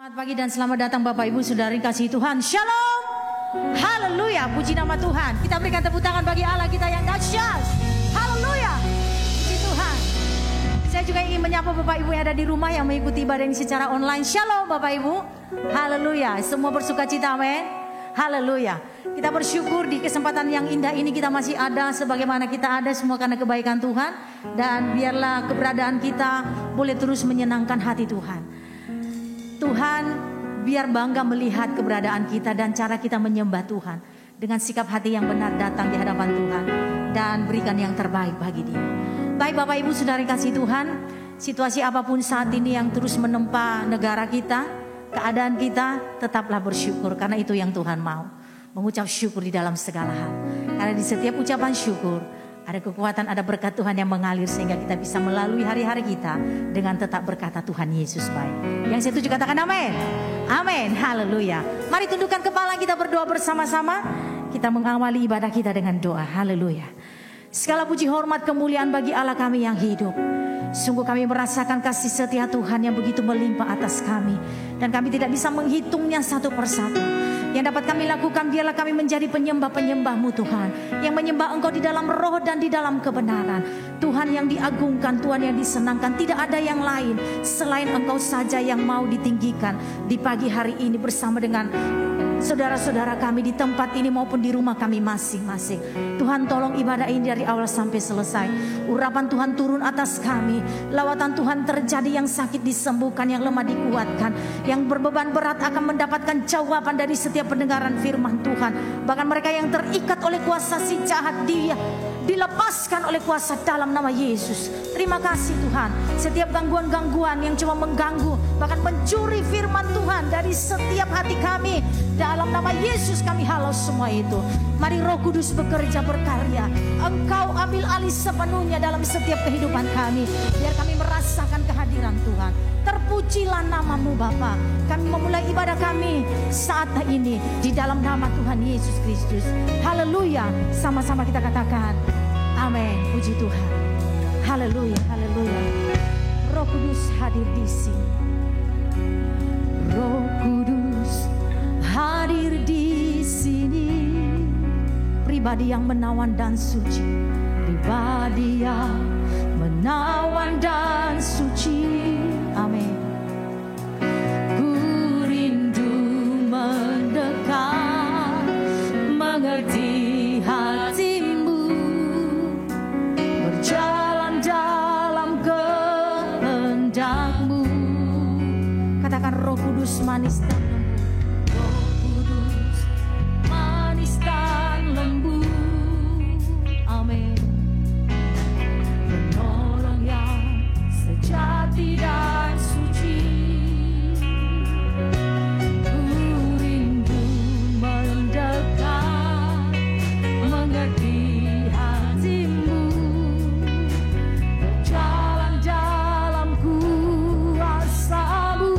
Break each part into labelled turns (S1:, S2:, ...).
S1: Selamat pagi dan selamat datang Bapak Ibu Saudari kasih Tuhan. Shalom. Haleluya, puji nama Tuhan. Kita berikan tepuk tangan bagi Allah kita yang dahsyat. Haleluya, puji Tuhan. Saya juga ingin menyapa Bapak Ibu yang ada di rumah yang mengikuti ibadah ini secara online. Shalom Bapak Ibu. Haleluya, semua bersuka cita, amin. Haleluya. Kita bersyukur di kesempatan yang indah ini kita masih ada sebagaimana kita ada semua karena kebaikan Tuhan. Dan biarlah keberadaan kita boleh terus menyenangkan hati Tuhan. Tuhan biar bangga melihat keberadaan kita dan cara kita menyembah Tuhan. Dengan sikap hati yang benar datang di hadapan Tuhan. Dan berikan yang terbaik bagi dia. Baik Bapak Ibu Saudari kasih Tuhan. Situasi apapun saat ini yang terus menempa negara kita. Keadaan kita tetaplah bersyukur. Karena itu yang Tuhan mau. Mengucap syukur di dalam segala hal. Karena di setiap ucapan syukur ada kekuatan, ada berkat Tuhan yang mengalir sehingga kita bisa melalui hari-hari kita dengan tetap berkata Tuhan Yesus baik. Yang setuju katakan amin. Amin. Haleluya. Mari tundukkan kepala kita berdoa bersama-sama. Kita mengawali ibadah kita dengan doa. Haleluya. Segala puji hormat kemuliaan bagi Allah kami yang hidup. Sungguh kami merasakan kasih setia Tuhan yang begitu melimpah atas kami. Dan kami tidak bisa menghitungnya satu persatu. Yang dapat kami lakukan biarlah kami menjadi penyembah-penyembah-Mu Tuhan. Yang menyembah Engkau di dalam roh dan di dalam kebenaran. Tuhan yang diagungkan, Tuhan yang disenangkan. Tidak ada yang lain selain Engkau saja yang mau ditinggikan. Di pagi hari ini bersama dengan saudara-saudara kami di tempat ini maupun di rumah kami masing-masing. Tuhan tolong ibadah ini dari awal sampai selesai. Urapan Tuhan turun atas kami. Lawatan Tuhan terjadi, yang sakit disembuhkan, yang lemah dikuatkan. Yang berbeban berat akan mendapatkan jawaban dari setiap pendengaran firman Tuhan. Bahkan mereka yang terikat oleh kuasa si jahat dia dilepaskan oleh kuasa dalam nama Yesus. Terima kasih Tuhan. Setiap gangguan-gangguan yang cuma mengganggu, bahkan mencuri firman Tuhan dari setiap hati kami, dalam nama Yesus kami halau semua itu. Mari Roh Kudus bekerja berkarya. Engkau ambil alih sepenuhnya dalam setiap kehidupan kami. Biar kami merasakan kehadiran Tuhan. Terpujilah namamu Bapa. Kami memulai ibadah kami saat ini di dalam nama Tuhan Yesus Kristus. Haleluya. Sama-sama kita katakan amin. Puji Tuhan. Haleluya, haleluya. Roh Kudus hadir di sini. Roh Kudus hadir di sini. Pribadi yang menawan dan suci. Pribadi yang menawan dan suci. Amin. Ku rindu mendekat, mengerti hatimu, berjalan dalam kehendakmu. Katakan Roh Kudus manis dan lembut. Roh Kudus manis dan lembut. Amin. Penolong yang sejati dan suci. Ku rindu mendekat, mengerti hatimu, berjalan dalam kuasa-Mu.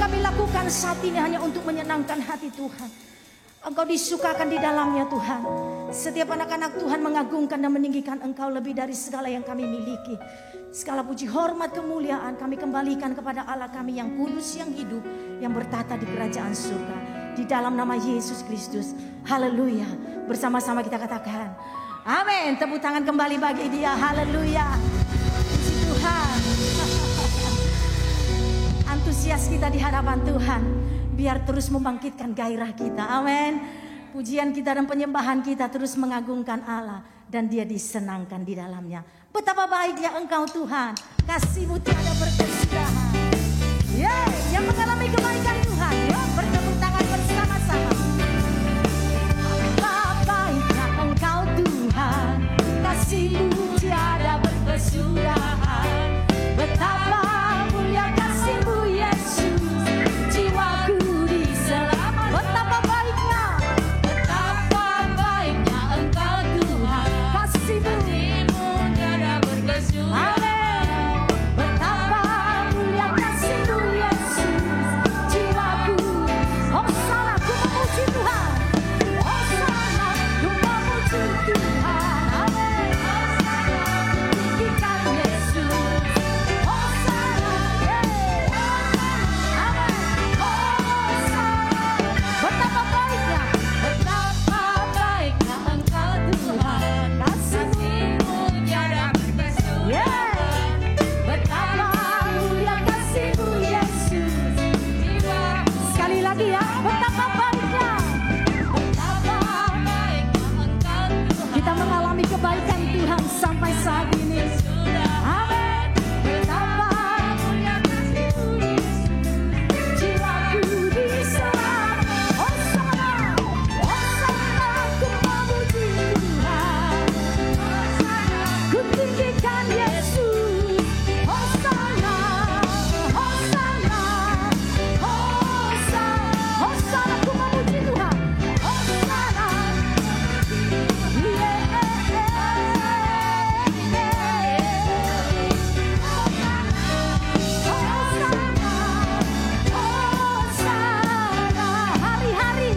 S1: kami lakukan saat ini hanya untuk menyenangkan hati Tuhan. Engkau disukakan di dalamnya Tuhan. Setiap anak-anak Tuhan mengagungkan dan meninggikan Engkau lebih dari segala yang kami miliki. Segala puji, hormat, kemuliaan kami kembalikan kepada Allah kami yang kudus, yang hidup, yang bertata di kerajaan surga. Di dalam nama Yesus Kristus. Haleluya. Bersama-sama kita katakan amin. Tepuk tangan kembali bagi Dia. Haleluya. Puji Tuhan. Antusias kita di hadapan Tuhan biar terus membangkitkan gairah kita. Amin. Pujian kita dan penyembahan kita terus mengagungkan Allah dan Dia disenangkan di dalamnya. Betapa baiknya Engkau Tuhan, kasih-Mu tiada berkesudahan. Yang mengalami kebaikan Tuhan, bertepuk tangan bersama-sama. Betapa baiknya Engkau Tuhan, kasih-Mu tiada berkesudahan. Betapa mulia kasih-Mu Yesus, jiwaku diselamatkan. Betapa baiknya Engkau Tuhan, kasih-Mu tiada berkesudahan. Betapa mulia kasih-Mu Yesus, jiwaku. Hosana, ku memuji Tuhan. Hosana, ku memuji Tuhan. Amin. Tinggikan Yesus. Hosana, amin. Hosana. Betapa baiknya Engkau Tuhan, kasih-Mu tiada berkesudahan. Betapa mulia kasih-Mu Yesus, jiwa. Sekali lagi ya, betapa baiknya Engkau. Kita mengalami kebaikan Tuhan sampai saat ini. Amin. Betapa mulia kasih-Mu Yesus, jiwaku diselamatkan. Hosana, Hosana, ku memuji Tuhan. Ku tinggikan Yesus. Hosana, Hosana, Hosana, ku memuji Tuhan. Hosana, hari-hari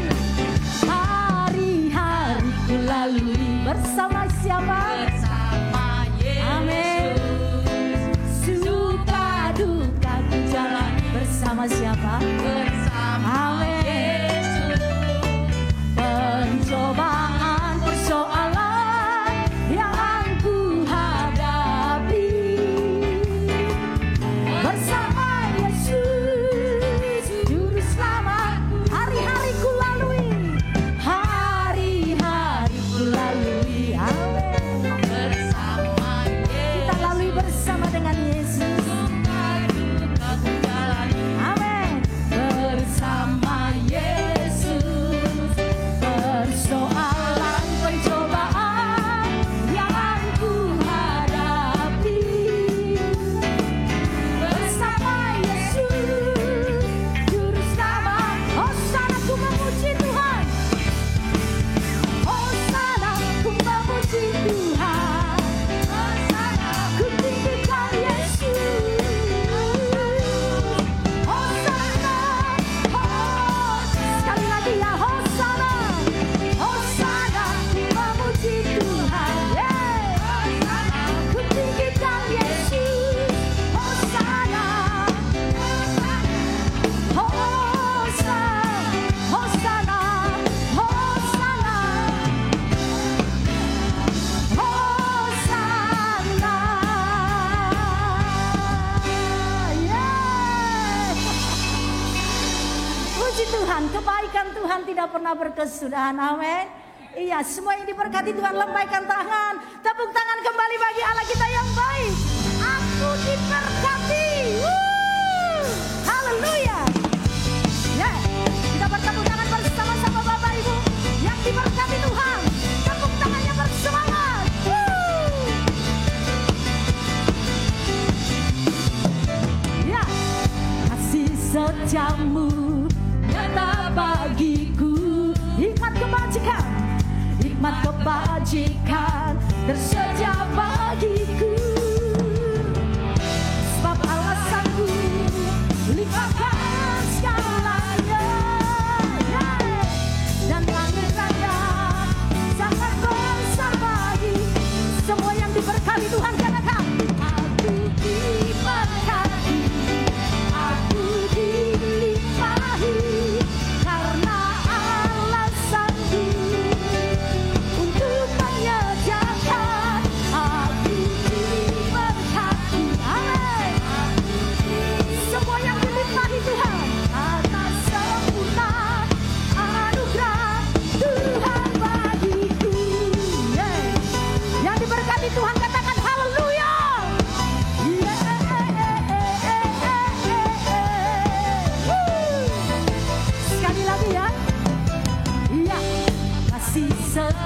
S1: ku lalui bersama siapa? Amin. Suka duka ku jalani bersama siapa? Amin. Pencobaan, persoalan yang ku hadapi bersama Yesus Juru Selamat. Hari-hari ku lalui, hari-hari ku lalui. Amin. Kita lalui bersama dengan Yesus. Amin. Bersama Yesus. Persoalan, pencobaan yang ku hadapi bersama Yesus Juru Selamat. Hosana, ku memuji Tuhan. Hosana, ku memuji Tuhan. Ku tinggikan Yesus. Hosana, sekali lagi ya, Hosana. Hosana, ku memuji Tuhan. Ku tinggikan Yesus. Hosana, Hosana, Hosana, Hosana. Puji Tuhan, kebaikan Tuhan tidak pernah berkesudahan. Amin. Iya, semua yang diberkati Tuhan lambaikan tangan. Tepuk tangan kembali bagi Allah kita yang baik. Aku diberkati. Haleluya. Kita bertepuk tangan bersama-sama Bapak Ibu yang diberkati Tuhan. Tepuk tangannya bersemangat. Kasih setiamu nyata bagiku, hikmat kebajikan tersedia bagiku. Sebab alasanku limpahkan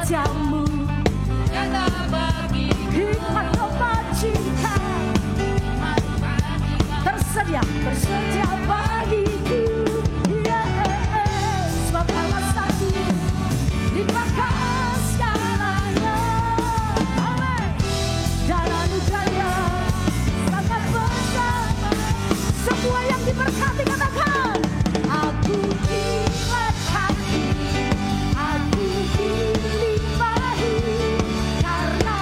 S1: wajah-Mu nyata bagiku, hikmat cinta tersedia bagiku. Sebab alasanku limpahkan segalanya. Amin. Dan anugerahnya sangat besar. Semua yang diberkati katakan, aku diberkati, aku dilimpahi karena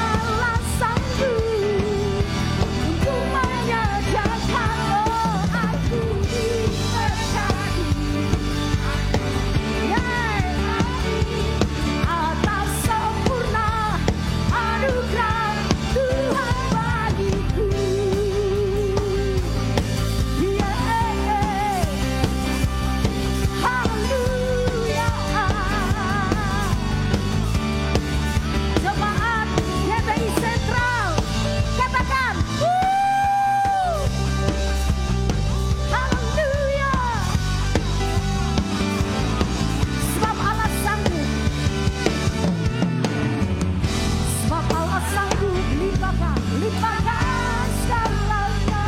S1: alasanku untuk menyediakan. Oh, aku diberkati, atas sempurna anugerah Tuhan bagiku. Haleluya. Jemaat GBI Sentral katakan haleluya. Sebab alasanku limpahkan segalanya.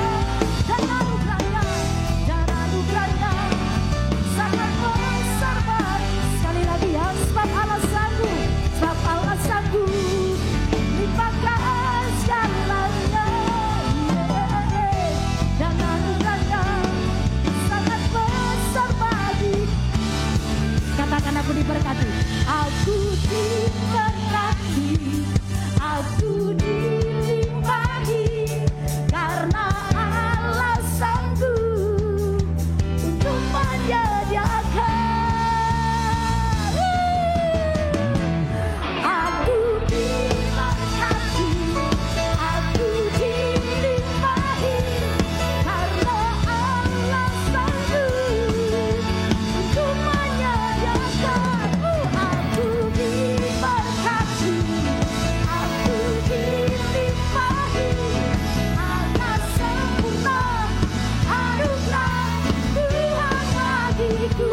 S1: Dan anugerahnya sangat besar bagi. Sekali lagi ya, sebab alasanku limpahkan segalanya. Dan anugerahnya sangat besar bagi. Katakan aku diberkati, aku diberkati, aku dilimpahi karena alasanku untuk menyediakan. Aku diberkati, aku dilimpahi karena alasanku untuk menyediakan. Aku diberkati, aku dilimpahi atas sempurna anugerah Tuhan bagiku.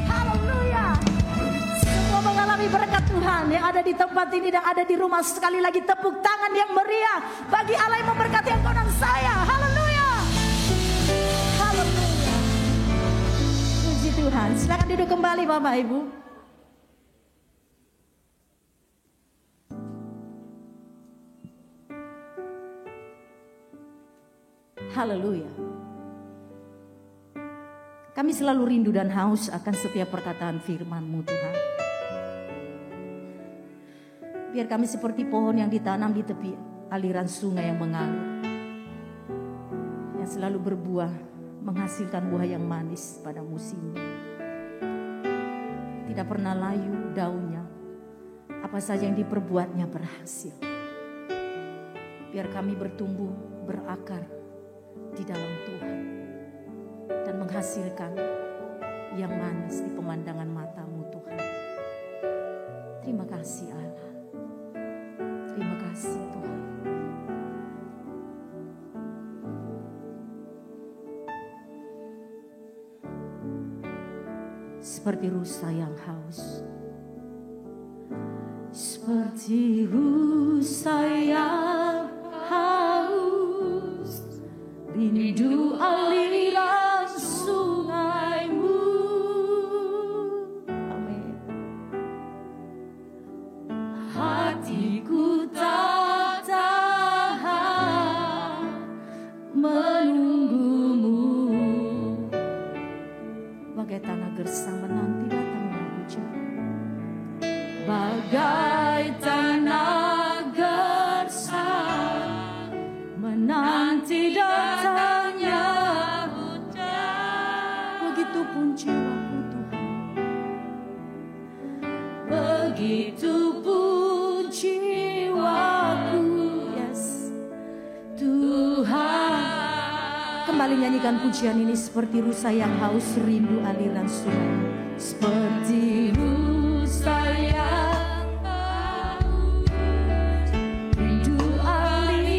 S1: Haleluya. Semua mengalami berkat Tuhan yang ada di tempat ini dan ada di rumah. Sekali lagi tepuk tangan yang meriah bagi Allah yang memberkati engkau dan saya. Haleluya. Haleluya. Puji Tuhan. Silakan duduk kembali Bapak Ibu. Haleluya. Kami selalu rindu dan haus akan setiap perkataan firman-Mu Tuhan. Biar kami seperti pohon yang ditanam di tepi aliran sungai yang mengalir, yang selalu berbuah, menghasilkan buah yang manis pada musimnya. Tidak pernah layu daunnya, apa saja yang diperbuatnya berhasil. Biar kami bertumbuh, berakar di dalam Tuhan dan menghasilkan yang manis di pemandangan mata-Mu Tuhan. Terima kasih Allah. Terima kasih Tuhan. Seperti rusa yang haus, seperti rusa yang haus, rindu aliran sungai-Mu. Amin. Hatiku tak tahan menunggu-Mu, bagai tanah gersang menanti datangnya hujan. Bagai tanah gersang menanti datangnya hujan. Begitupun jiwaku Tuhan, begitupun jiwaku. Yes Tuhan. Kembali nyanyikan pujian ini. Seperti rusa yang haus rindu aliran sungai. Seperti rusa yang haus rindu aliran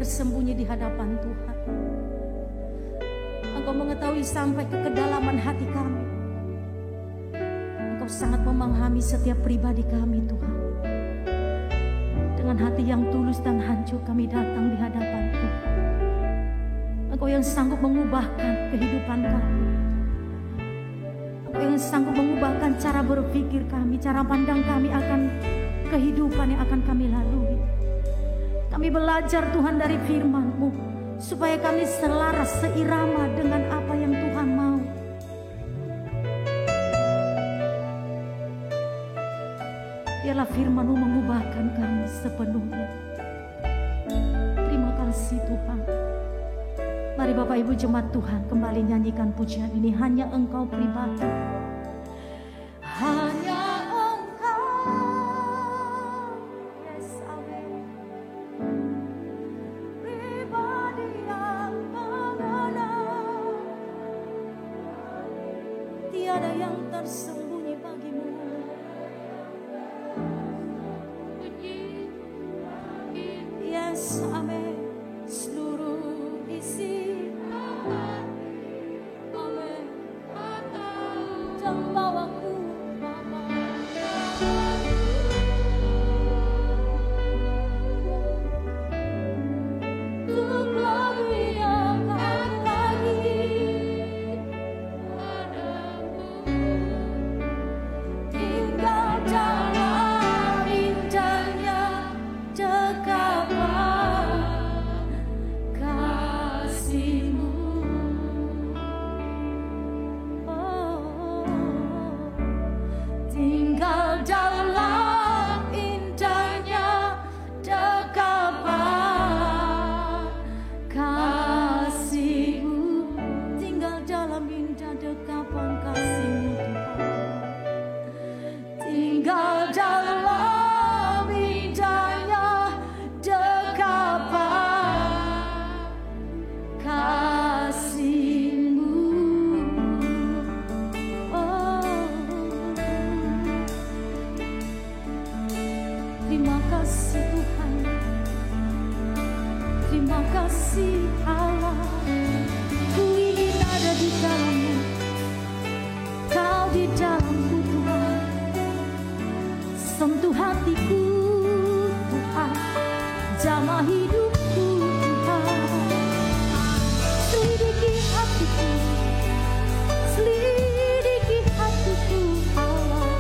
S1: tersembunyi di hadapan Tuhan. Engkau mengetahui sampai ke kedalaman hati kami. Engkau sangat memahami setiap pribadi kami Tuhan. Dengan hati yang tulus dan hancur kami datang di hadapan Tuhan. Engkau yang sanggup mengubahkan kehidupan kami. Engkau yang sanggup mengubahkan cara berpikir kami, cara pandang kami akan kehidupan yang akan kami lalui. Kami belajar Tuhan dari firman-Mu, supaya kami selaras seirama dengan apa yang Tuhan mau. Biarlah firman-Mu mengubahkan kami sepenuhnya. Terima kasih Tuhan. Mari Bapak Ibu jemaat Tuhan kembali nyanyikan pujian ini. Hanya Engkau pribadi. Hanya Engkau. Yes, amin. Pribadi yang mengenal. Tiada yang tersembunyi bagimu. Yes, amin. Seluruh isi amin. Dan bawaku Bapa. Untuk lebih yang lagi tinggal dalam indahnya dekapan kasih-Mu. Tinggal dalam indahnya dekapan kasih-Mu. Tinggal dalam indah dekapan kasih-Mu Tuhan. Tinggal dalam indahnya dekapan kasih-Mu. Terima kasih Tuhan. Terima kasih Allah. Ku ingin ada di dalam-Mu. Kau di dalamku Tuhan. Sentuh hatiku Tuhan. Jamah hidupku Tuhan. Selidiki hatiku. Selidiki hatiku Allah.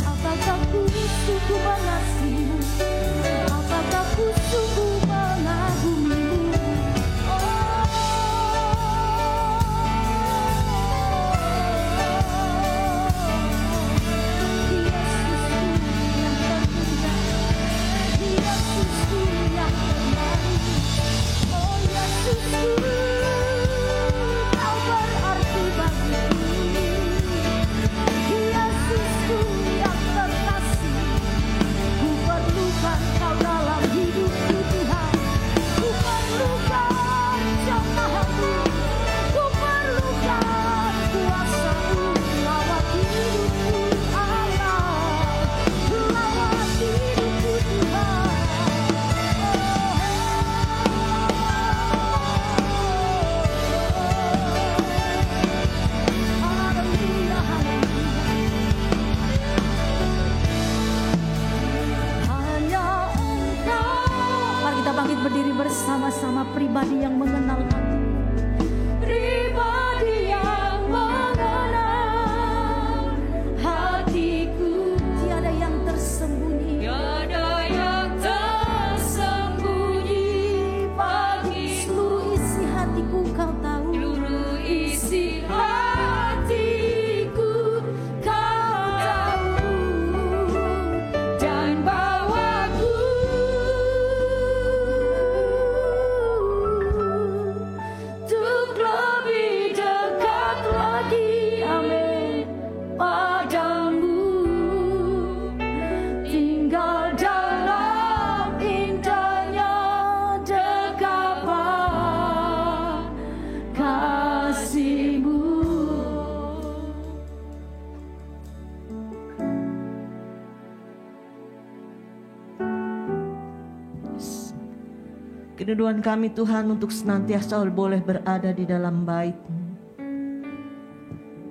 S1: Apakah ku sungguh mengasihi-Mu? Apakah ku sungguh mengagumi-Mu? Yesusku yang terbaik. Oh Yesusku, Kau berarti bagiku. Yesusku yang terkasih, ku perlukan Kau dalam hidupku Tuhan. Ku perlukan jamaah-Mu, ku perlukan kuasa-Mu lawat hidupku Allah, lawat hidupku Tuhan. Haleluya, hanya Engkau. Mari kita bangkit berdiri bersama-sama. Pribadi yang mengenal hati. Pribadi yang mengenal hatiku. Tiada yang tersembunyi. Tiada yang tersembunyi bagi seluruh isi hatiku Kau tahu. Seluruh isi hatiku Kau tahu. Dan bawaku
S2: Kerinduan kami Tuhan untuk senantiasa boleh berada di dalam bait-Mu.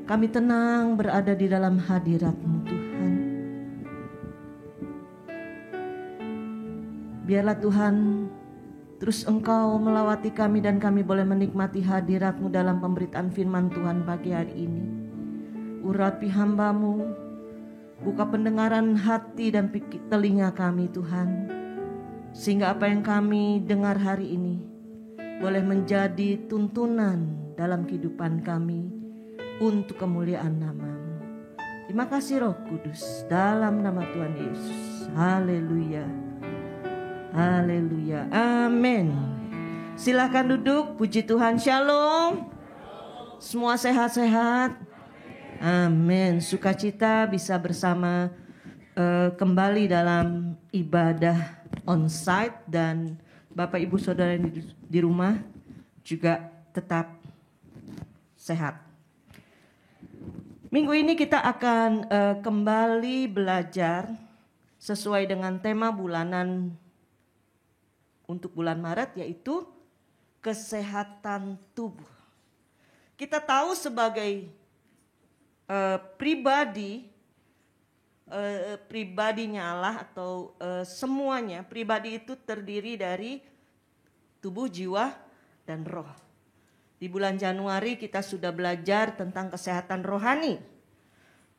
S2: Kami tenang berada di dalam hadirat-Mu Tuhan. Biarlah Tuhan terus Engkau melawati kami dan kami boleh menikmati hadirat-Mu dalam pemberitaan firman Tuhan pagi hari ini. Urapi hamba-Mu, buka pendengaran hati dan telinga kami Tuhan, sehingga apa yang kami dengar hari ini boleh menjadi tuntunan dalam kehidupan kami untuk kemuliaan nama-Mu. Terima kasih Roh Kudus, dalam nama Tuhan Yesus. Haleluya. Haleluya. Amin. Silakan duduk. Puji Tuhan. Shalom. Semua sehat-sehat. Amin. Sukacita bisa bersama kembali dalam ibadah onsite, dan Bapak Ibu Saudara di rumah juga tetap sehat. Minggu ini kita akan kembali belajar sesuai dengan tema bulanan untuk bulan Maret, yaitu kesehatan tubuh. Kita tahu sebagai pribadinya Allah atau semuanya, pribadi itu terdiri dari tubuh, jiwa, dan roh. Di bulan Januari kita sudah belajar tentang kesehatan rohani.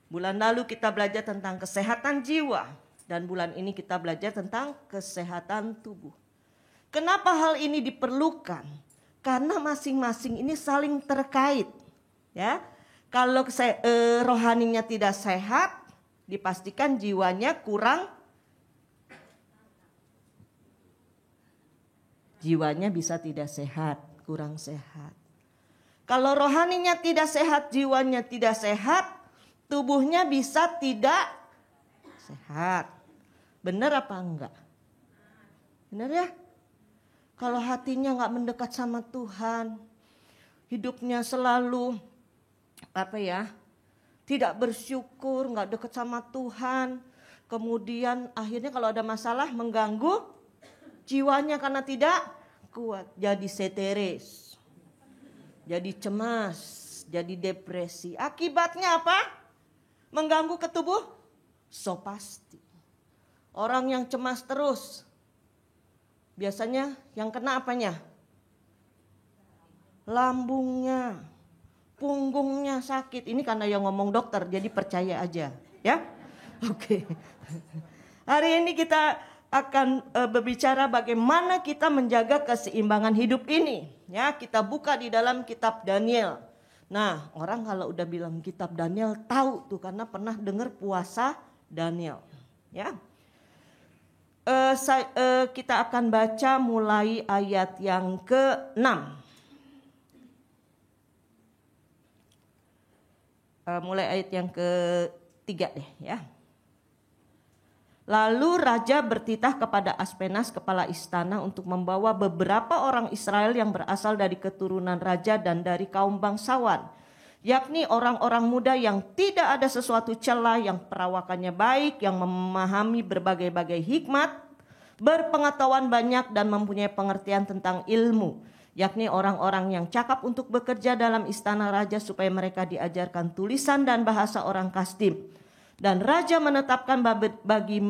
S2: Bulan lalu kita belajar tentang kesehatan jiwa. Dan bulan ini kita belajar tentang kesehatan tubuh. Kenapa hal ini diperlukan? Karena masing-masing ini saling terkait. Ya, kalau rohaninya tidak sehat, dipastikan jiwanya jiwanya bisa tidak sehat, kurang sehat. Kalau rohaninya tidak sehat, jiwanya tidak sehat, tubuhnya bisa tidak sehat. Benar apa enggak? Benar ya? Kalau hatinya enggak mendekat sama Tuhan, hidupnya selalu tidak bersyukur, enggak dekat sama Tuhan, kemudian akhirnya kalau ada masalah mengganggu jiwanya karena tidak kuat, jadi stres. Jadi cemas, jadi depresi. Akibatnya apa? Mengganggu ke tubuh? So pasti. Orang yang cemas terus, biasanya yang kena apanya? Lambungnya, punggungnya sakit. Ini karena yang ngomong dokter, jadi percaya aja. Ya? Oke. Hari ini kita akan berbicara bagaimana kita menjaga keseimbangan hidup ini. Ya, kita buka di dalam kitab Daniel. Nah, orang kalau udah bilang kitab Daniel tahu tuh karena pernah dengar puasa Daniel. Ya, kita akan baca mulai ayat yang ke-6. Mulai ayat yang ke-3 deh ya. Lalu raja bertitah kepada Aspenas, kepala istana, untuk membawa beberapa orang Israel yang berasal dari keturunan raja dan dari kaum bangsawan, yakni orang-orang muda yang tidak ada sesuatu celah, yang perawakannya baik, yang memahami berbagai-bagai hikmat, berpengetahuan banyak dan mempunyai pengertian tentang ilmu, yakni orang-orang yang cakap untuk bekerja dalam istana raja supaya mereka diajarkan tulisan dan bahasa orang Kasdim. Dan raja menetapkan bagi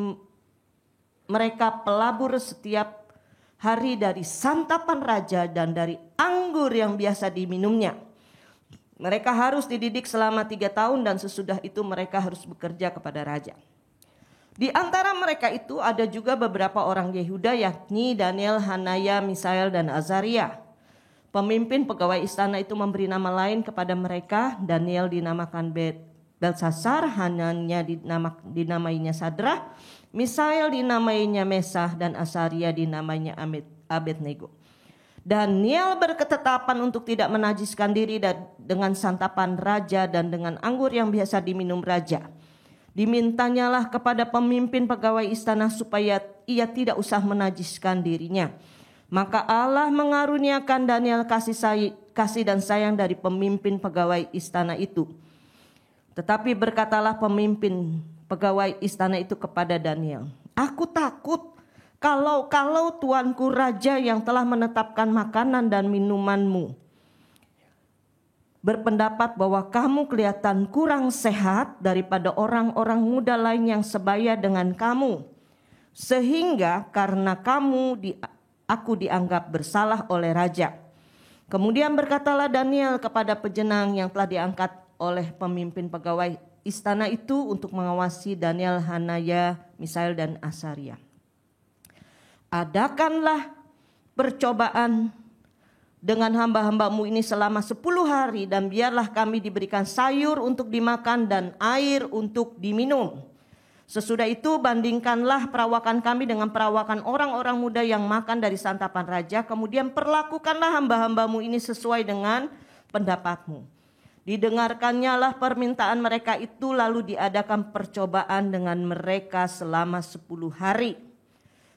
S2: mereka pelabur setiap hari dari santapan raja dan dari anggur yang biasa diminumnya. Mereka harus dididik selama 3 tahun dan sesudah itu mereka harus bekerja kepada raja. Di antara mereka itu ada juga beberapa orang Yehuda, yakni Daniel, Hanaya, Misael, dan Azaria. Pemimpin pegawai istana itu memberi nama lain kepada mereka. Daniel dinamakan Belsasar, Hananya dinamainya Sadrah, Misael dinamainya Mesah, dan Azaria dinamainya Abednego. Daniel berketetapan untuk tidak menajiskan diri dengan santapan raja dan dengan anggur yang biasa diminum raja. Dimintanyalah kepada pemimpin pegawai istana supaya ia tidak usah menajiskan dirinya. Maka Allah mengaruniakan Daniel kasih dan sayang dari pemimpin pegawai istana itu. Tetapi berkatalah pemimpin pegawai istana itu kepada Daniel, "Aku takut Kalau tuanku raja yang telah menetapkan makanan dan minumanmu berpendapat bahwa kamu kelihatan kurang sehat daripada orang-orang muda lain yang sebaya dengan kamu, sehingga karena aku dianggap bersalah oleh raja. Kemudian berkatalah Daniel kepada pejenang yang telah diangkat oleh pemimpin pegawai istana itu untuk mengawasi Daniel, Hanaya, Misael dan Azaria. Adakanlah percobaan dengan hamba-hambamu ini selama 10 hari dan biarlah kami diberikan sayur untuk dimakan dan air untuk diminum. Sesudah itu bandingkanlah perawakan kami dengan perawakan orang-orang muda yang makan dari santapan raja. Kemudian perlakukanlah hamba-hambamu ini sesuai dengan pendapatmu. Didengarkannya lah permintaan mereka itu, lalu diadakan percobaan dengan mereka selama 10 hari.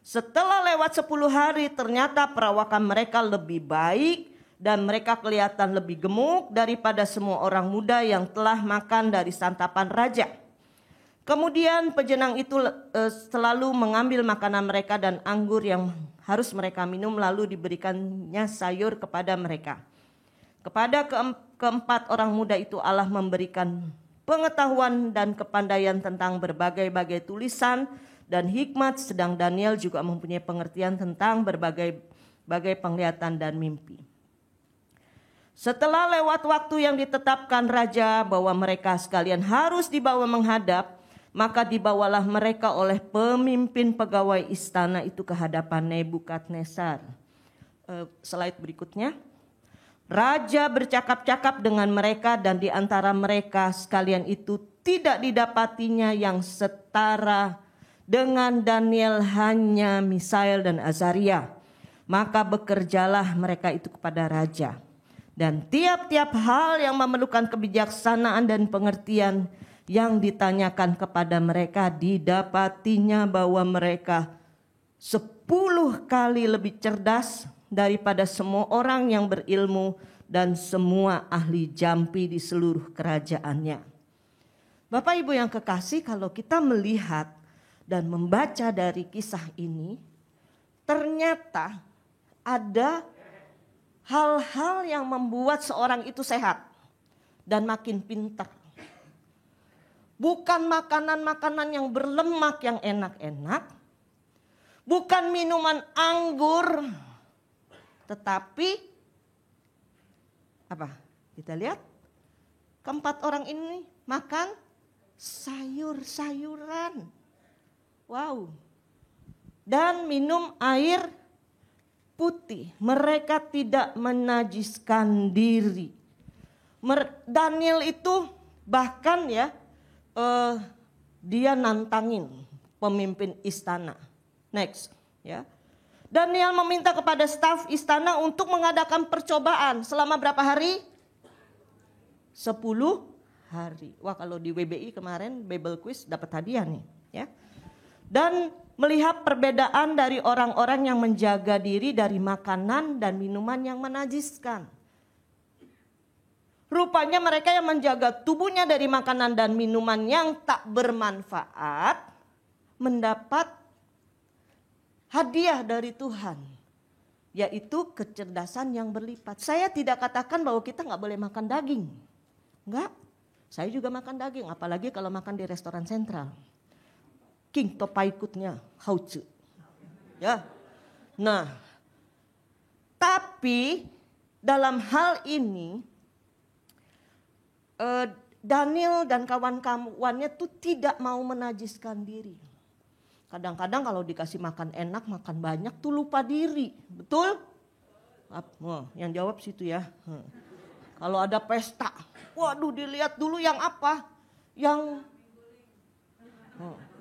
S2: Setelah lewat 10 hari ternyata perawakan mereka lebih baik dan mereka kelihatan lebih gemuk daripada semua orang muda yang telah makan dari santapan raja. Kemudian pejenang itu selalu mengambil makanan mereka dan anggur yang harus mereka minum, lalu diberikannya sayur kepada mereka. Kepada keempat orang muda itu Allah memberikan pengetahuan dan kepandaian tentang berbagai-bagai tulisan dan hikmat, sedang Daniel juga mempunyai pengertian tentang berbagai penglihatan dan mimpi. Setelah lewat waktu yang ditetapkan raja bahwa mereka sekalian harus dibawa menghadap, maka dibawalah mereka oleh pemimpin pegawai istana itu ke hadapan Nebukadnezar. Slide berikutnya. Raja bercakap-cakap dengan mereka dan di antara mereka sekalian itu tidak didapatinya yang setara dengan Daniel, hanya Misael dan Azaria. Maka bekerjalah mereka itu kepada raja. Dan tiap-tiap hal yang memerlukan kebijaksanaan dan pengertian yang ditanyakan kepada mereka, didapatinya bahwa mereka 10 kali lebih cerdas daripada semua orang yang berilmu dan semua ahli jampi di seluruh kerajaannya. Bapak Ibu yang kekasih, kalau kita melihat dan membaca dari kisah ini, ternyata ada hal-hal yang membuat seorang itu sehat dan makin pintar. Bukan makanan-makanan yang berlemak yang enak-enak, bukan minuman anggur, tetapi apa? Kita lihat keempat orang ini makan sayur-sayuran. Wow. Dan minum air putih. Mereka tidak menajiskan diri. Daniel itu bahkan dia nantangin pemimpin istana. Next, ya. Daniel meminta kepada staf istana untuk mengadakan percobaan selama berapa hari? 10 hari. Wah, kalau di WBI kemarin Bible Quiz dapat hadiah nih, ya. Dan melihat perbedaan dari orang-orang yang menjaga diri dari makanan dan minuman yang menajiskan. Rupanya mereka yang menjaga tubuhnya dari makanan dan minuman yang tak bermanfaat mendapat hadiah dari Tuhan, yaitu kecerdasan yang berlipat. Saya tidak katakan bahwa kita gak boleh makan daging. Enggak, saya juga makan daging, apalagi kalau makan di restoran sentral. King topaikutnya, haucu. Ya. Nah, tapi dalam hal ini Daniel dan kawan-kawannya tuh tidak mau menajiskan diri. Kadang-kadang kalau dikasih makan enak, makan banyak tuh lupa diri. Betul? Yang jawab situ ya. Kalau ada pesta, waduh dilihat dulu yang apa? Yang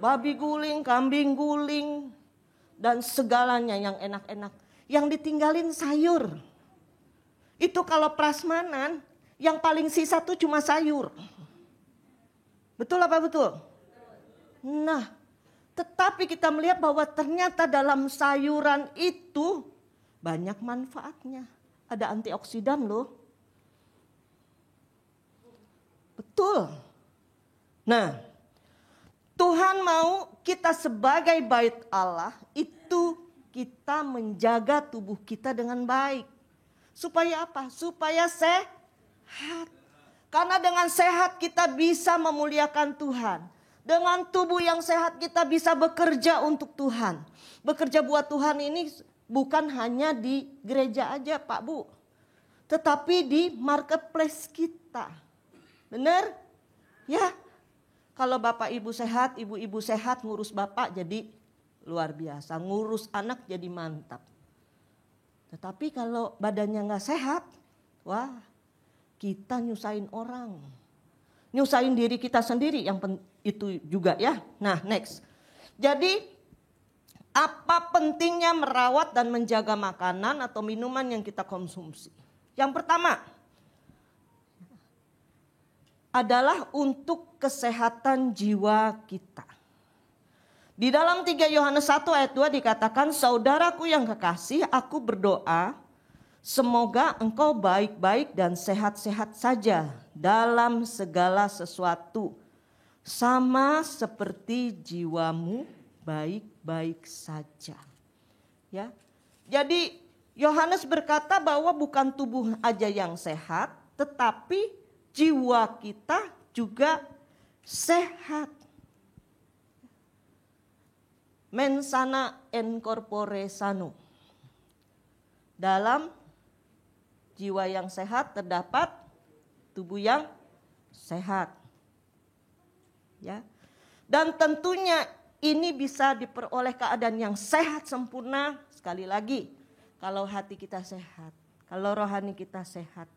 S2: babi guling, kambing guling, dan segalanya yang enak-enak. Yang ditinggalin sayur. Itu kalau prasmanan, yang paling sisa tuh cuma sayur. Betul apa betul? Nah, tetapi kita melihat bahwa ternyata dalam sayuran itu banyak manfaatnya. Ada antioksidan loh. Betul. Nah, Tuhan mau kita sebagai bait Allah itu itu kita menjaga tubuh kita dengan baik. Supaya apa? Supaya sehat. Karena dengan sehat kita bisa memuliakan Tuhan. Dengan tubuh yang sehat kita bisa bekerja untuk Tuhan. Bekerja buat Tuhan ini bukan hanya di gereja aja Pak Bu. Tetapi di marketplace kita. Benar? Ya. Kalau Bapak Ibu sehat, Ibu-ibu sehat, ngurus Bapak jadi luar biasa. Ngurus anak jadi mantap. Tetapi kalau badannya gak sehat, wah kita nyusahin orang. Nyusahin diri kita sendiri yang itu juga ya. Nah next. Jadi apa pentingnya merawat dan menjaga makanan atau minuman yang kita konsumsi? Yang pertama adalah untuk kesehatan jiwa kita. Di dalam 3 Yohanes 1 ayat 2 dikatakan, saudaraku yang kekasih, aku berdoa semoga engkau baik-baik dan sehat-sehat saja dalam segala sesuatu. Sama seperti jiwamu baik-baik saja. Ya. Jadi Yohanes berkata bahwa bukan tubuh aja yang sehat, tetapi jiwa kita juga sehat. Mens sana in corpore sano. Dalam jiwa yang sehat terdapat tubuh yang sehat. Ya. Dan tentunya ini bisa diperoleh keadaan yang sehat sempurna sekali lagi. Kalau hati kita sehat, kalau rohani kita sehat,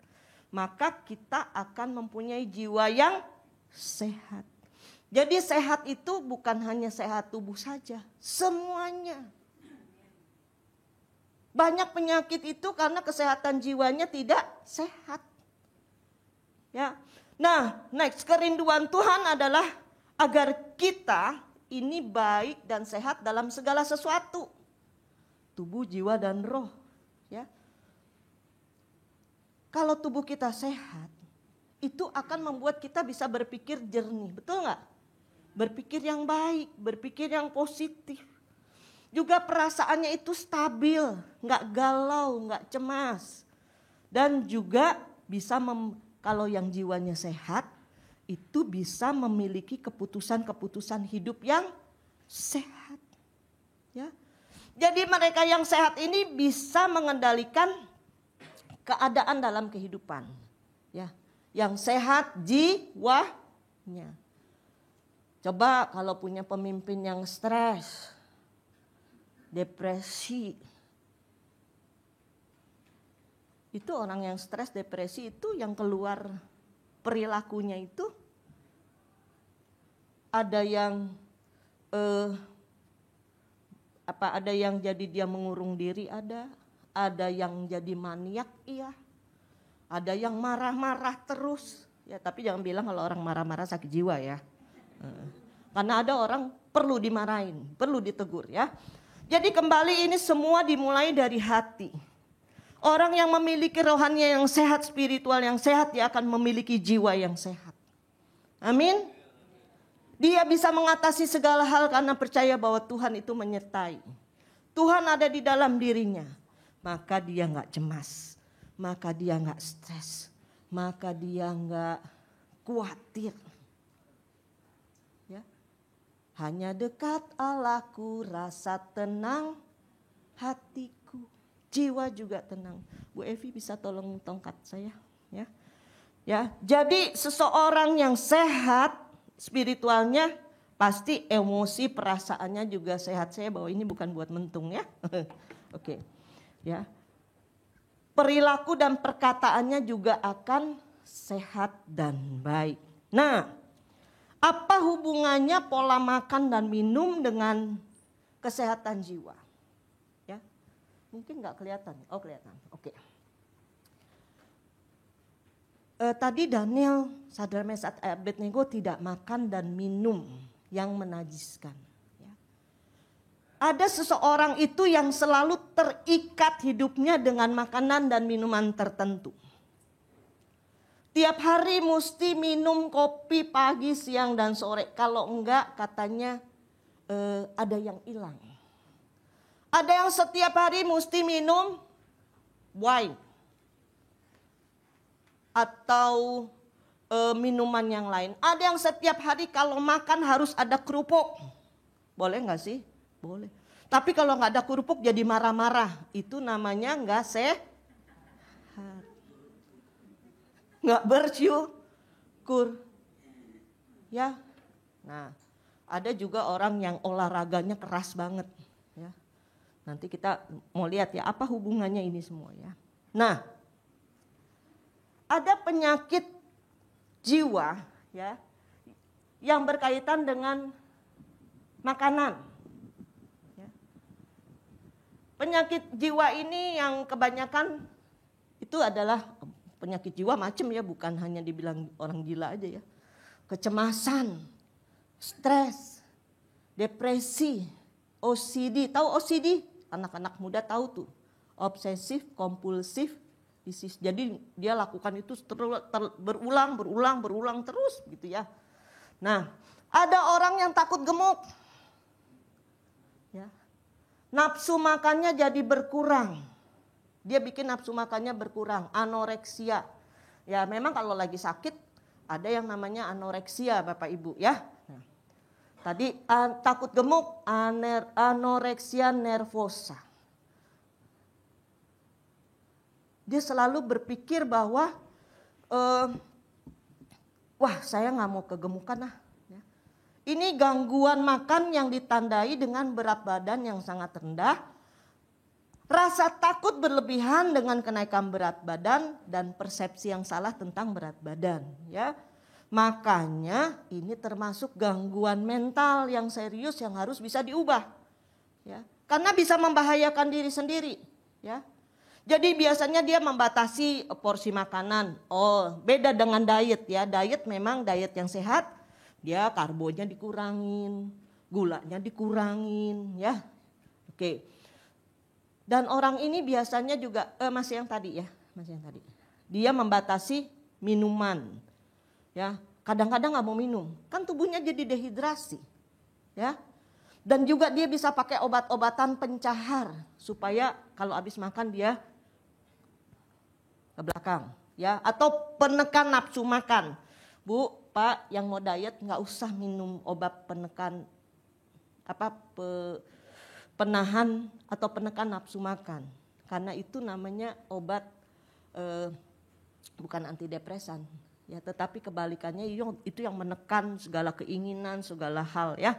S2: maka kita akan mempunyai jiwa yang sehat. Jadi sehat itu bukan hanya sehat tubuh saja, semuanya. Banyak penyakit itu karena kesehatan jiwanya tidak sehat. Ya. Nah, next kerinduan Tuhan adalah agar kita ini baik dan sehat dalam segala sesuatu. Tubuh, jiwa dan roh, ya. Kalau tubuh kita sehat, itu akan membuat kita bisa berpikir jernih, betul nggak? Berpikir yang baik, berpikir yang positif. Juga perasaannya itu stabil, nggak galau, nggak cemas. Dan juga bisa, kalau yang jiwanya sehat, itu bisa memiliki keputusan-keputusan hidup yang sehat. Ya. Jadi mereka yang sehat ini bisa mengendalikan keadaan dalam kehidupan. Ya. Yang sehat jiwanya. Coba kalau punya pemimpin yang stres, depresi. Itu orang yang stres, depresi itu yang keluar perilakunya itu ada yang ada yang jadi dia mengurung diri, ada yang jadi maniak, iya. Ada yang marah-marah terus. Ya, tapi jangan bilang kalau orang marah-marah sakit jiwa ya. Karena ada orang perlu dimarahin, perlu ditegur ya. Jadi kembali ini semua dimulai dari hati. Orang yang memiliki rohani yang sehat, spiritual yang sehat, dia akan memiliki jiwa yang sehat. Amin. Dia bisa mengatasi segala hal karena percaya bahwa Tuhan itu menyertai. Tuhan ada di dalam dirinya. Maka dia gak cemas. Maka dia gak stres. Maka dia gak khawatir. Hanya dekat Allahku, rasa tenang hatiku, jiwa juga tenang. Bu Evi bisa tolong tongkat saya, ya. Ya, jadi seseorang yang sehat spiritualnya pasti emosi perasaannya juga sehat. Saya bahwa ini bukan buat mentung ya. Oke. Ya. Perilaku dan perkataannya juga akan sehat dan baik. Nah, apa hubungannya pola makan dan minum dengan kesehatan jiwa? Ya, mungkin nggak kelihatan. Oh kelihatan. Oke. Tadi Daniel, Sadrak Mesak Abednego tidak makan dan minum yang menajiskan. Ya. Ada seseorang itu yang selalu terikat hidupnya dengan makanan dan minuman tertentu. Tiap hari mesti minum kopi pagi, siang, dan sore. Kalau enggak katanya ada yang hilang. Ada yang setiap hari mesti minum wine atau minuman yang lain. Ada yang setiap hari kalau makan harus ada kerupuk. Boleh nggak sih? Boleh. Tapi kalau nggak ada kerupuk jadi marah-marah. Itu namanya nggak sehat. Nggak bersyukur. Ya. Nah, ada juga orang yang olahraganya keras banget. Ya. Nanti kita mau lihat ya apa hubungannya ini semua ya. Nah, ada penyakit jiwa ya yang berkaitan dengan makanan. Ya. Penyakit jiwa ini yang kebanyakan itu adalah penyakit jiwa macam ya, bukan hanya dibilang orang gila aja ya. Kecemasan, stres, depresi, OCD. Tahu OCD? Anak-anak muda tahu tuh. Obsesif kompulsif disease. Jadi dia lakukan itu berulang terus gitu ya. Nah, ada orang yang takut gemuk. Ya. Nafsu makannya jadi berkurang. Dia bikin nafsu makannya berkurang, anoreksia. Ya, memang kalau lagi sakit ada yang namanya anoreksia Bapak Ibu ya. Nah, tadi takut gemuk, anoreksia nervosa. Dia selalu berpikir bahwa, wah saya nggak mau kegemukan ah. Ini gangguan makan yang ditandai dengan berat badan yang sangat rendah, rasa takut berlebihan dengan kenaikan berat badan, dan persepsi yang salah tentang berat badan. Ya, makanya ini termasuk gangguan mental yang serius yang harus bisa diubah. Ya, karena bisa membahayakan diri sendiri. Ya. Jadi biasanya dia membatasi porsi makanan. Oh, beda dengan diet ya. Diet memang diet yang sehat. Dia karbonya dikurangin, gulanya dikurangin ya. Oke. Dan orang ini biasanya juga masih yang tadi ya, masih yang tadi. Dia membatasi minuman. Ya, kadang-kadang nggak mau minum. Kan tubuhnya jadi dehidrasi. Ya. Dan juga dia bisa pakai obat-obatan pencahar supaya kalau habis makan dia ke belakang ya, atau penekan nafsu makan. Bu, Pak, yang mau diet nggak usah minum obat penekan penahan atau penekan nafsu makan, karena itu namanya obat bukan antidepresan ya, tetapi kebalikannya itu yang menekan segala keinginan, segala hal ya.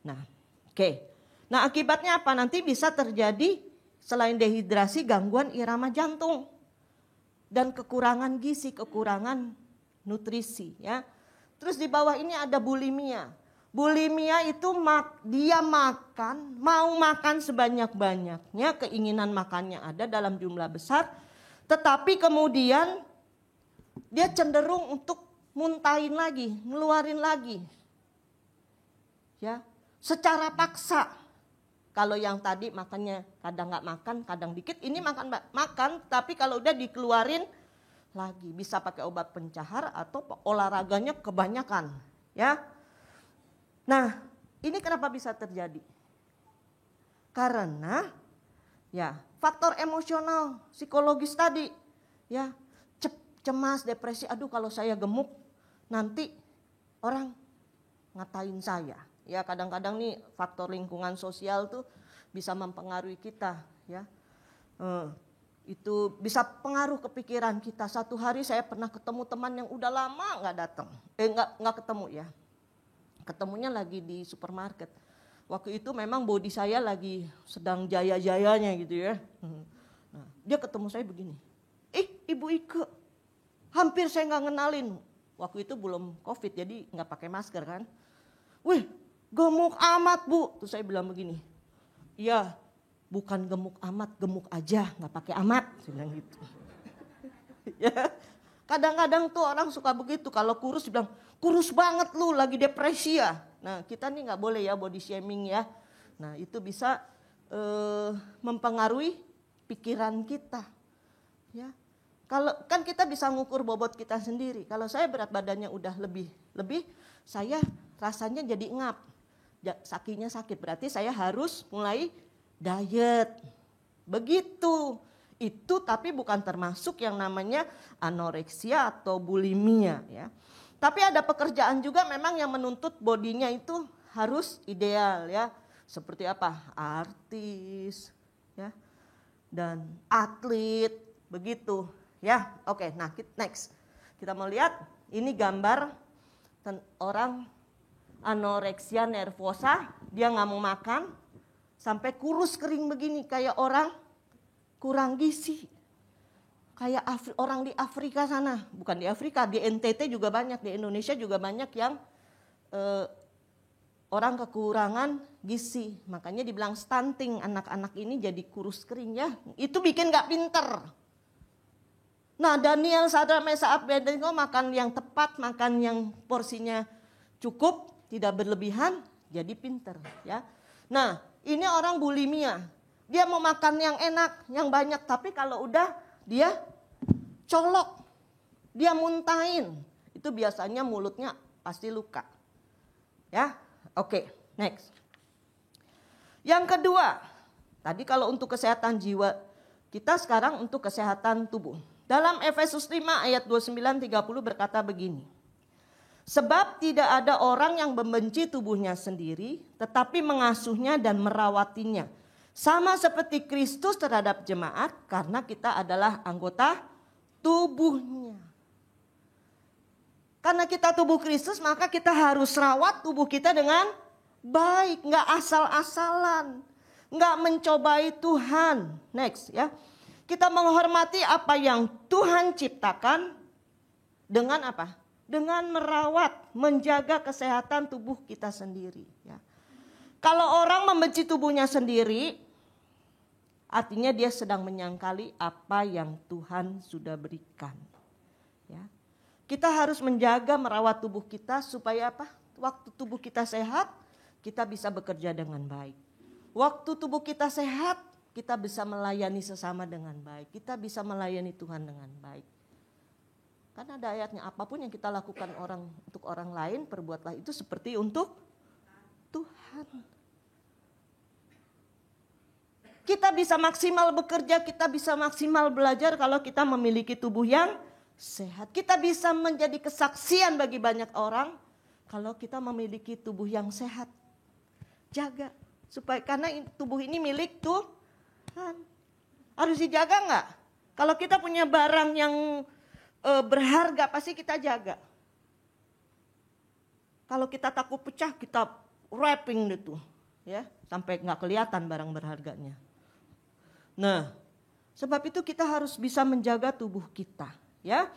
S2: Nah, oke. Nah, akibatnya apa? Nanti bisa terjadi selain dehidrasi, gangguan irama jantung dan kekurangan gizi, kekurangan nutrisi ya. Terus di bawah ini ada bulimia. Bulimia itu dia makan, mau makan sebanyak-banyaknya, keinginan makannya ada dalam jumlah besar, tetapi kemudian dia cenderung untuk muntahin lagi, ngeluarin lagi. Ya, secara paksa. Kalau yang tadi makannya kadang nggak makan, kadang dikit, ini makan, tapi kalau udah dikeluarin lagi, bisa pakai obat pencahar atau olahraganya kebanyakan, ya. Nah, ini kenapa bisa terjadi? Karena ya faktor emosional, psikologis tadi, ya, cemas, depresi. Aduh, kalau saya gemuk nanti orang ngatain saya. Ya, kadang-kadang nih faktor lingkungan sosial tuh bisa mempengaruhi kita ya. Itu bisa pengaruh ke pikiran kita. Satu hari saya pernah ketemu teman yang udah lama nggak datang. Nggak ketemu ya. Ketemunya lagi di supermarket. Waktu itu memang body saya lagi sedang jaya-jayanya gitu ya. Nah, dia ketemu saya begini. Ibu Ike, hampir saya nggak ngenalin. Waktu itu belum COVID jadi nggak pakai masker kan. Wih, gemuk amat Bu. Terus saya bilang begini, iya bukan gemuk amat, gemuk aja, nggak pakai amat. Saya bilang gitu. Ya, kadang-kadang tuh orang suka begitu. Kalau kurus bilang, kurus banget lu, lagi depresi ya. Nah, kita nih nggak boleh ya body shaming ya. Nah, itu bisa mempengaruhi pikiran kita. Ya, kalau kan kita bisa ngukur bobot kita sendiri. Kalau saya berat badannya udah lebih, saya rasanya jadi ngap. Kakinya sakit, berarti saya harus mulai diet. Begitu. Itu tapi bukan termasuk yang namanya anoreksia atau bulimia ya. Tapi ada pekerjaan juga memang yang menuntut bodinya itu harus ideal ya. Seperti apa? Artis ya. Dan atlet begitu ya. Oke, nah next. Kita mau lihat ini gambar orang anoreksia nervosa, dia nggak mau makan sampai kurus kering begini kayak orang kurang gizi. Kayak orang di Afrika sana, bukan di Afrika, di NTT juga banyak, di Indonesia juga banyak yang orang kekurangan gizi. Makanya dibilang stunting, anak-anak ini jadi kurus kering ya. Itu bikin gak pinter. Nah Daniel, Sadrak, Meshach, Abednego makan yang tepat, makan yang porsinya cukup, tidak berlebihan, jadi pinter ya. Nah ini orang bulimia. Dia mau makan yang enak, yang banyak, tapi kalau udah dia colok, dia muntahin, itu biasanya mulutnya pasti luka. Ya, oke, next. Yang kedua, tadi kalau untuk kesehatan jiwa, kita sekarang untuk kesehatan tubuh. Dalam Efesus 5 ayat 29-30 berkata begini. Sebab tidak ada orang yang membenci tubuhnya sendiri, tetapi mengasuhnya dan merawatinya. Sama seperti Kristus terhadap jemaat, karena kita adalah anggota tubuhnya. Karena kita tubuh Kristus, maka kita harus rawat tubuh kita dengan baik. Nggak asal-asalan. Nggak mencobai Tuhan. Next ya. Kita menghormati apa yang Tuhan ciptakan dengan apa? Dengan merawat, menjaga kesehatan tubuh kita sendiri. Ya. Kalau orang membenci tubuhnya sendiri, artinya dia sedang menyangkali apa yang Tuhan sudah berikan. Ya. Kita harus menjaga, merawat tubuh kita supaya apa? Waktu tubuh kita sehat, kita bisa bekerja dengan baik. Waktu tubuh kita sehat, kita bisa melayani sesama dengan baik. Kita bisa melayani Tuhan dengan baik. Karena ada ayatnya, apapun yang kita lakukan untuk orang lain, perbuatlah itu seperti untuk Tuhan. Kita bisa maksimal bekerja, kita bisa maksimal belajar kalau kita memiliki tubuh yang sehat. Kita bisa menjadi kesaksian bagi banyak orang kalau kita memiliki tubuh yang sehat. Jaga supaya karena tubuh ini milik Tuhan. Harus dijaga enggak? Kalau kita punya barang yang berharga pasti kita jaga. Kalau kita takut pecah, kita wrapping itu, ya, sampai nggak kelihatan barang berharganya. Nah, sebab itu kita harus bisa menjaga tubuh kita, ya.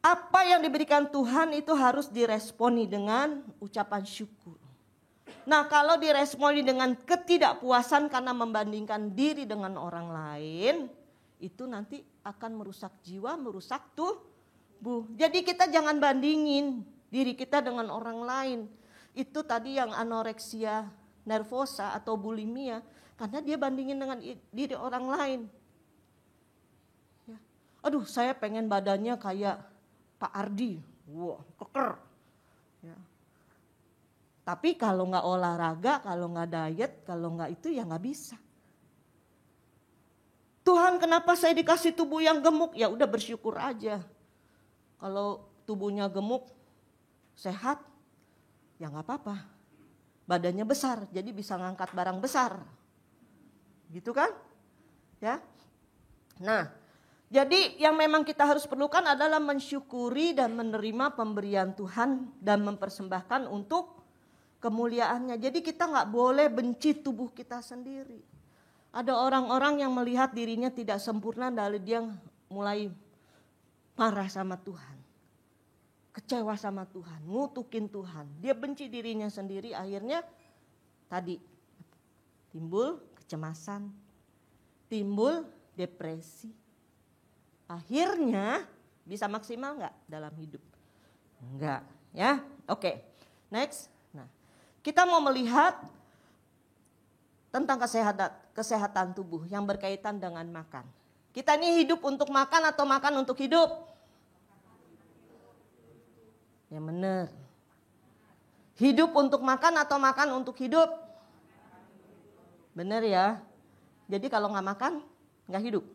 S2: Apa yang diberikan Tuhan itu harus diresponi dengan ucapan syukur. Nah, kalau diresponi dengan ketidakpuasan karena membandingkan diri dengan orang lain, itu nanti akan merusak jiwa, merusak tubuh. Jadi kita jangan bandingin diri kita dengan orang lain. Itu tadi yang anoreksia nervosa atau bulimia, karena dia bandingin dengan diri orang lain. Ya. Aduh, saya pengen badannya kayak Pak Ardi, wow, keker. Ya. Tapi kalau nggak olahraga, kalau nggak diet, kalau nggak itu ya nggak bisa. Tuhan, kenapa saya dikasih tubuh yang gemuk? Ya udah bersyukur aja. Kalau tubuhnya gemuk, sehat, ya nggak apa-apa. Badannya besar, jadi bisa ngangkat barang besar. Gitu kan? Ya. Nah, jadi yang memang kita harus perlukan adalah mensyukuri dan menerima pemberian Tuhan dan mempersembahkan untuk kemuliaannya. Jadi kita nggak boleh benci tubuh kita sendiri. Ada orang-orang yang melihat dirinya tidak sempurna, lalu dia mulai marah sama Tuhan. Kecewa sama Tuhan, ngutukin Tuhan. Dia benci dirinya sendiri, akhirnya tadi timbul kecemasan, timbul depresi. Akhirnya bisa maksimal nggak dalam hidup? Enggak, ya. Oke, next. Nah, kita mau melihat tentang kesehatan tubuh yang berkaitan dengan makan. Kita ini hidup untuk makan atau makan untuk hidup? Ya benar. Hidup untuk makan atau makan untuk hidup? Bener ya. Jadi kalau nggak makan, nggak hidup.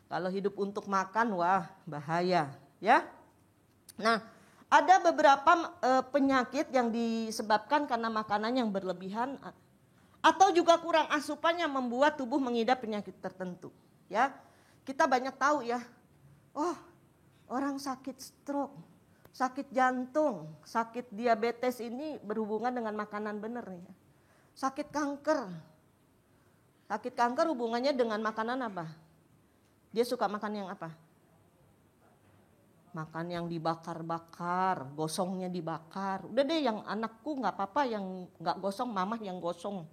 S2: Kalau hidup untuk makan, wah bahaya ya. Nah, ada beberapa penyakit yang disebabkan karena makanan yang berlebihan atau juga kurang asupan yang membuat tubuh mengidap penyakit tertentu. Ya, kita banyak tahu ya. Oh, orang sakit stroke, sakit jantung, sakit diabetes ini berhubungan dengan makanan benar ya. Sakit kanker. Sakit kanker hubungannya dengan makanan apa? Dia suka makan yang apa? Makan yang dibakar-bakar, gosongnya dibakar. Udah deh yang anakku nggak apa-apa yang nggak gosong, mamah yang gosong.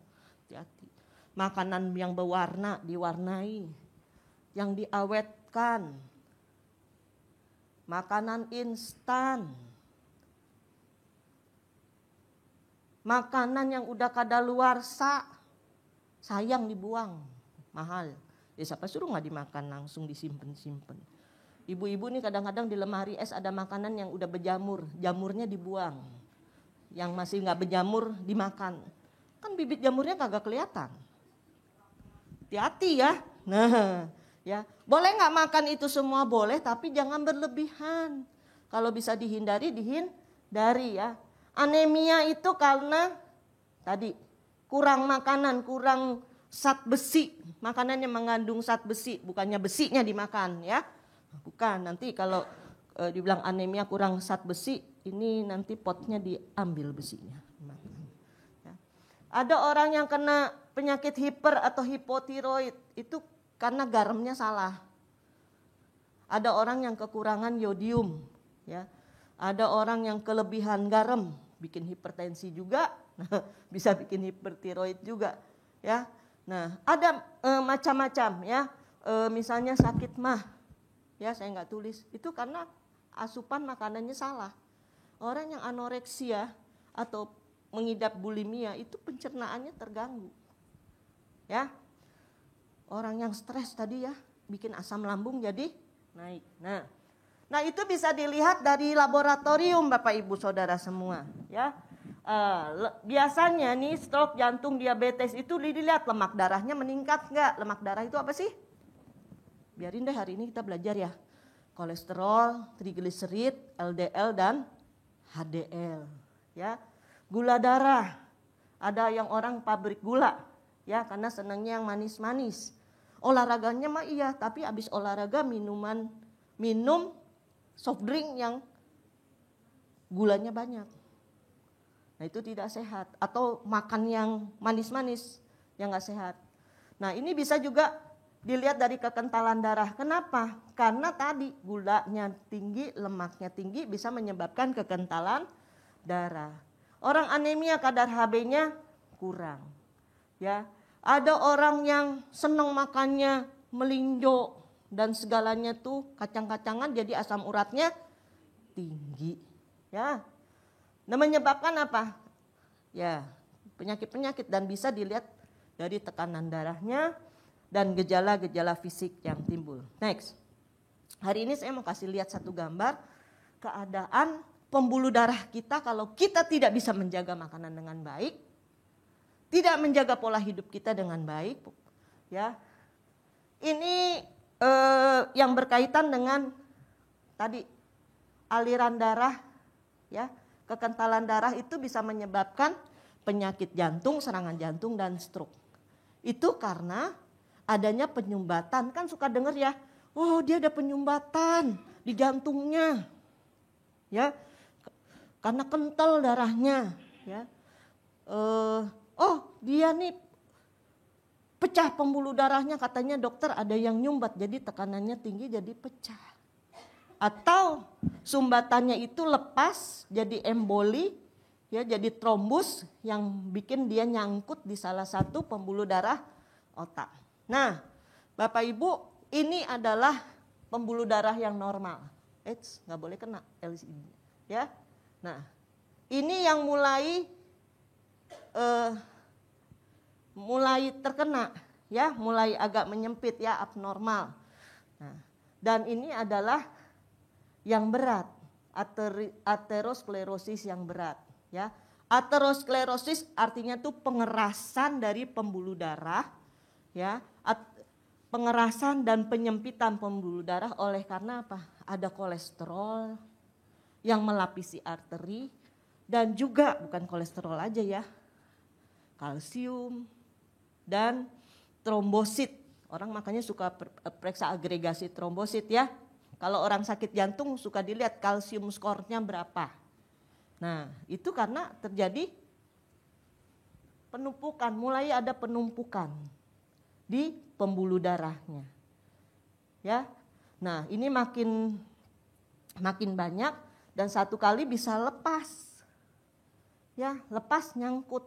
S2: Hati-hati. Makanan yang berwarna, diwarnai. Yang diawetkan. Makanan instan. Makanan yang udah kadaluarsa, sayang dibuang, mahal. Ya siapa suruh nggak dimakan, langsung disimpan. Ibu-ibu nih kadang-kadang di lemari es ada makanan yang udah berjamur, jamurnya dibuang. Yang masih nggak berjamur dimakan. Kan bibit jamurnya kagak kelihatan. Hati-hati ya. Nah, ya boleh nggak makan itu semua boleh, tapi jangan berlebihan. Kalau bisa dihindari ya. Anemia itu karena tadi kurang makanan, kurang zat besi. Makanan yang mengandung zat besi, bukannya besinya dimakan ya. Bukan, nanti kalau dibilang anemia kurang zat besi, ini nanti potnya diambil besinya. Ya. Ada orang yang kena penyakit hiper atau hipotiroid, itu karena garamnya salah. Ada orang yang kekurangan yodium, ya. Ada orang yang kelebihan garam, bikin hipertensi juga, bisa bikin hipertiroid juga, ya. Nah, ada macam-macam ya. Misalnya sakit mah, ya saya nggak tulis. Itu karena asupan makanannya salah. Orang yang anoreksia atau mengidap bulimia itu pencernaannya terganggu, ya. Orang yang stres tadi ya, bikin asam lambung jadi naik. Nah itu bisa dilihat dari laboratorium Bapak Ibu Saudara semua, ya. Biasanya nih stroke, jantung, diabetes itu dilihat lemak darahnya meningkat nggak? Lemak darah itu apa sih? Biarin deh hari ini kita belajar ya. Kolesterol, trigliserid, LDL dan HDL. Ya, gula darah. Ada yang orang pabrik gula, ya karena senangnya yang manis-manis. Olahraganya mah iya, tapi abis olahraga minum soft drink yang gulanya banyak. Nah itu tidak sehat. Atau makan yang manis-manis yang gak sehat. Nah ini bisa juga dilihat dari kekentalan darah. Kenapa? Karena tadi gulanya tinggi, lemaknya tinggi bisa menyebabkan kekentalan darah. Orang anemia kadar Hb-nya kurang. Ya, ada orang yang senang makannya melinjo dan segalanya tuh kacang-kacangan jadi asam uratnya tinggi. Ya. Nah menyebabkan apa? Ya penyakit-penyakit dan bisa dilihat dari tekanan darahnya dan gejala-gejala fisik yang timbul. Next. Hari ini saya mau kasih lihat satu gambar keadaan pembuluh darah kita kalau kita tidak bisa menjaga makanan dengan baik, tidak menjaga pola hidup kita dengan baik. Ya, ini yang berkaitan dengan tadi aliran darah, ya. Kekentalan darah itu bisa menyebabkan penyakit jantung, serangan jantung dan stroke. Itu karena adanya penyumbatan. Kan suka dengar ya, oh dia ada penyumbatan di jantungnya. Ya. Karena kental darahnya, ya. Oh, dia nih pecah pembuluh darahnya, katanya dokter ada yang nyumbat jadi tekanannya tinggi jadi pecah. Atau sumbatannya itu lepas jadi emboli, ya jadi trombus yang bikin dia nyangkut di salah satu pembuluh darah otak. Nah, Bapak Ibu, ini adalah pembuluh darah yang normal. Nggak boleh kena LCD, ya. Nah, ini yang mulai terkena, ya, mulai agak menyempit, ya, abnormal. Nah, dan ini adalah yang berat, aterosklerosis yang berat, ya. Aterosklerosis artinya tuh pengerasan dari pembuluh darah, ya. Pengerasan dan penyempitan pembuluh darah oleh karena apa? Ada kolesterol yang melapisi arteri dan juga bukan kolesterol aja ya, kalsium dan trombosit. Orang makanya suka periksa agregasi trombosit ya. Kalau orang sakit jantung suka dilihat kalsium skornya berapa. Nah itu karena terjadi penumpukan, mulai ada penumpukan di pembuluh darahnya. Ya. Nah, ini makin banyak dan satu kali bisa lepas. Ya, lepas nyangkut.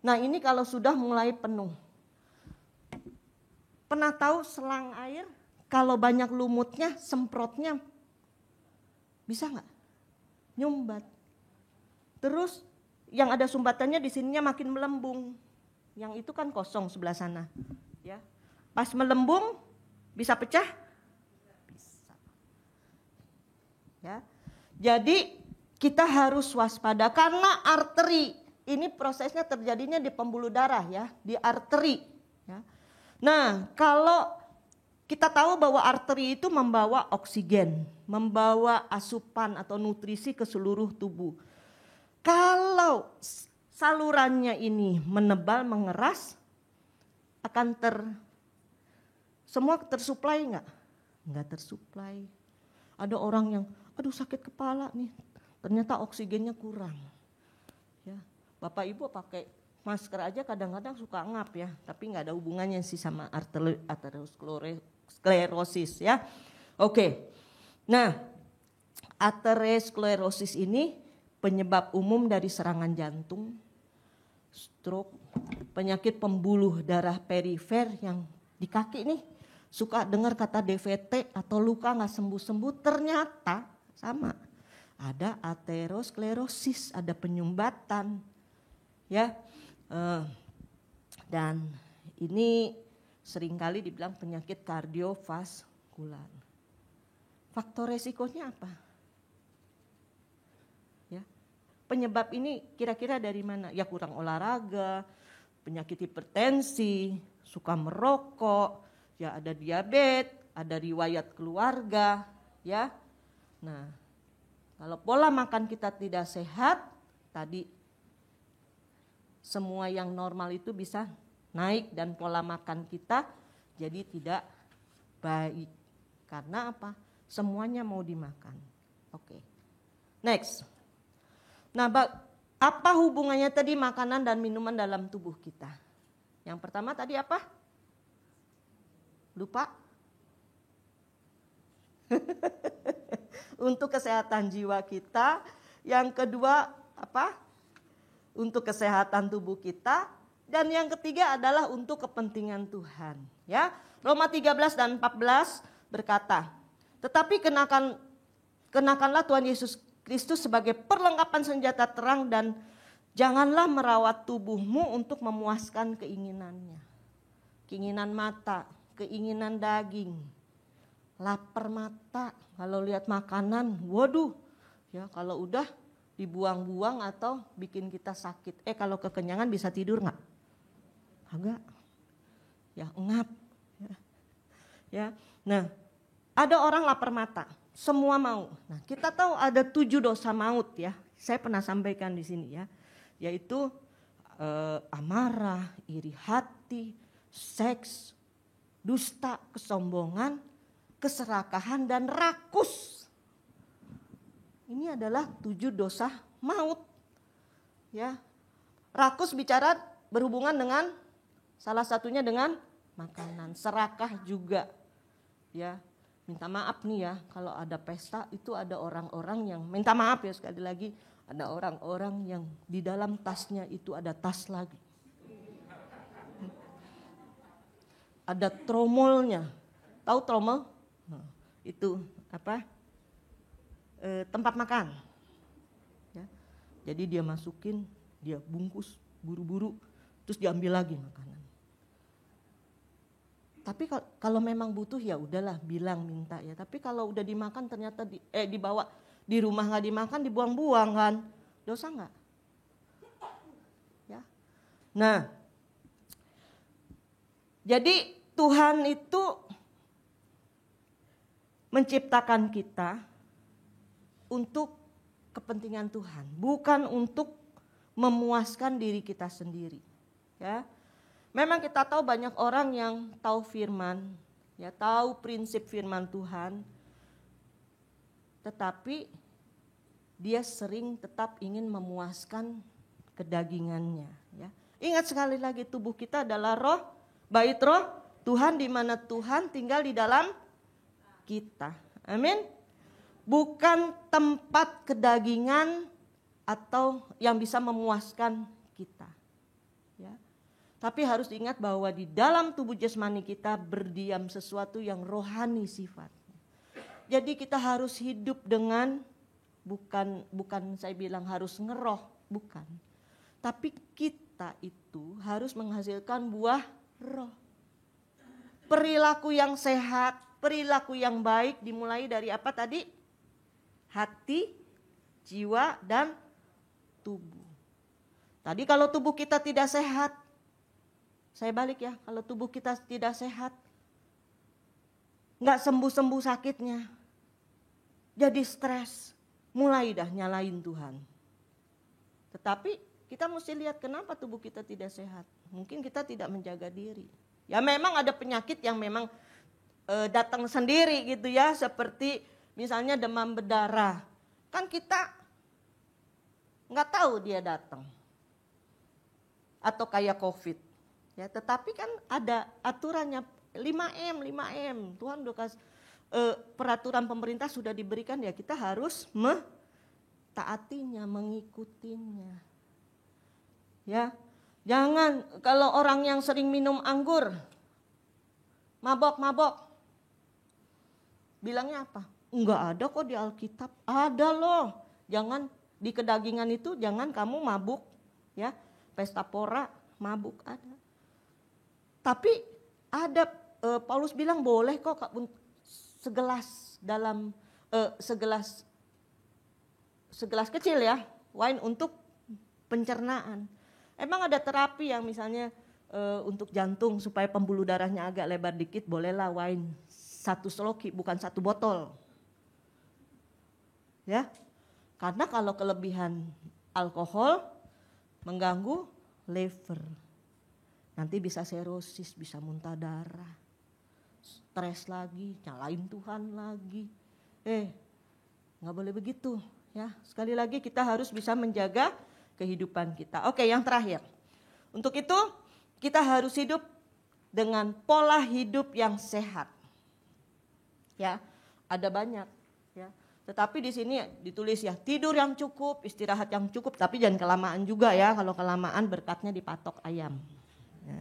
S2: Nah, ini kalau sudah mulai penuh. Pernah tahu selang air kalau banyak lumutnya, semprotnya bisa nggak? Nyumbat. Terus yang ada sumbatannya di sininya makin melembung. Yang itu kan kosong sebelah sana, ya. Pas melembung bisa pecah, bisa. Ya, jadi kita harus waspada karena arteri ini prosesnya terjadinya di pembuluh darah ya, di arteri. Ya. Nah, kalau kita tahu bahwa arteri itu membawa oksigen, membawa asupan atau nutrisi ke seluruh tubuh. Kalau salurannya ini menebal, mengeras, akan semua tersuplai enggak? Enggak tersuplai. Ada orang yang, aduh sakit kepala nih, ternyata oksigennya kurang. Ya, Bapak Ibu pakai masker aja kadang-kadang suka ngap ya, tapi enggak ada hubungannya sih sama aterosklerosis ya. Oke, nah aterosklerosis ini penyebab umum dari serangan jantung, stroke, penyakit pembuluh darah perifer yang di kaki nih. Suka dengar kata DVT atau luka gak sembuh-sembuh, ternyata sama. Ada aterosklerosis, ada penyumbatan. Ya, dan ini seringkali dibilang penyakit kardiovaskular. Faktor resikonya apa? Ya, penyebab ini kira-kira dari mana? Ya kurang olahraga, penyakit hipertensi, suka merokok, ya ada diabetes, ada riwayat keluarga, ya. Nah, kalau pola makan kita tidak sehat, tadi semua yang normal itu bisa naik dan pola makan kita jadi tidak baik. Karena apa? Semuanya mau dimakan. Oke. Next. Nah, apa hubungannya tadi makanan dan minuman dalam tubuh kita? Yang pertama tadi apa? Lupa? Untuk kesehatan jiwa kita. Yang kedua apa? Untuk kesehatan tubuh kita. Dan yang ketiga adalah untuk kepentingan Tuhan. Ya, Roma 13 dan 14 berkata, tetapi kenakanlah Tuhan Yesus Kristus sebagai perlengkapan senjata terang dan janganlah merawat tubuhmu untuk memuaskan keinginannya. Keinginan mata, keinginan daging, lapar mata, kalau lihat makanan, waduh, ya kalau udah dibuang-buang atau bikin kita sakit. Kalau kekenyangan bisa tidur nggak? Agak, ya engap. Ya, nah ada orang lapar mata, semua mau. Nah kita tahu ada 7 dosa maut ya. Saya pernah sampaikan di sini ya, yaitu amarah, iri hati, seks, dusta, kesombongan, keserakahan, dan rakus. Ini adalah 7 dosa maut. Ya, rakus bicara berhubungan dengan salah satunya dengan makanan, serakah juga. Ya, minta maaf nih ya, kalau ada pesta itu ada orang-orang yang minta maaf ya sekali lagi, ada orang-orang yang di dalam tasnya itu ada tas lagi. Ada tromolnya. Tahu tromol? Nah, itu apa? Tempat makan. Ya. Jadi dia masukin, dia bungkus buru-buru, terus diambil lagi makanan. Tapi kalau memang butuh ya udahlah bilang minta ya. Tapi kalau udah dimakan ternyata dibawa di rumah nggak dimakan, dibuang-buang kan, dosa nggak? Nah, jadi Tuhan itu menciptakan kita untuk kepentingan Tuhan, bukan untuk memuaskan diri kita sendiri. Ya, memang kita tahu banyak orang yang tahu firman, ya tahu prinsip firman Tuhan, tetapi dia sering tetap ingin memuaskan kedagingannya. Ya, ingat sekali lagi, tubuh kita adalah roh, bait roh Tuhan, di mana Tuhan tinggal di dalam kita. Amin. Bukan tempat kedagingan atau yang bisa memuaskan kita. Ya. Tapi harus ingat bahwa di dalam tubuh jasmani kita berdiam sesuatu yang rohani sifatnya. Jadi kita harus hidup dengan bukan saya bilang harus ngeroh, bukan. Tapi kita itu harus menghasilkan buah roh. Perilaku yang sehat, perilaku yang baik dimulai dari apa tadi? Hati, jiwa, dan tubuh. Tadi kalau tubuh kita tidak sehat, saya balik ya, kalau tubuh kita tidak sehat, nggak sembuh-sembuh sakitnya, jadi stres, mulai dah nyalain Tuhan. Tetapi kita mesti lihat kenapa tubuh kita tidak sehat. Mungkin kita tidak menjaga diri. Ya memang ada penyakit yang memang datang sendiri gitu ya, seperti misalnya demam berdarah. Kan kita nggak tahu dia datang. Atau kayak COVID. Ya, tetapi kan ada aturannya 5M. Tuhan udah kasih peraturan pemerintah sudah diberikan, ya kita harus mentaatinya, mengikutinya. Ya. Jangan kalau orang yang sering minum anggur, mabok. Bilangnya apa? Enggak ada kok di Alkitab. Ada loh. Jangan di kedagingan itu jangan kamu mabuk, ya. Pesta pora, mabuk ada. Tapi ada Paulus bilang boleh kok segelas dalam segelas kecil ya, wine untuk pencernaan. Emang ada terapi yang misalnya untuk jantung supaya pembuluh darahnya agak lebar dikit, bolehlah wine 1 sloki, bukan 1 botol. Ya, karena kalau kelebihan alkohol mengganggu liver, nanti bisa serosis, bisa muntah darah, stres lagi, nyalain Tuhan lagi. Nggak boleh begitu ya. Sekali lagi kita harus bisa menjaga kehidupan kita. Oke, yang terakhir, untuk itu kita harus hidup dengan pola hidup yang sehat. Ya, ada banyak. Ya. Tetapi di sini ditulis ya, tidur yang cukup, istirahat yang cukup, tapi jangan kelamaan juga ya. Kalau kelamaan berkatnya dipatok ayam. Ya.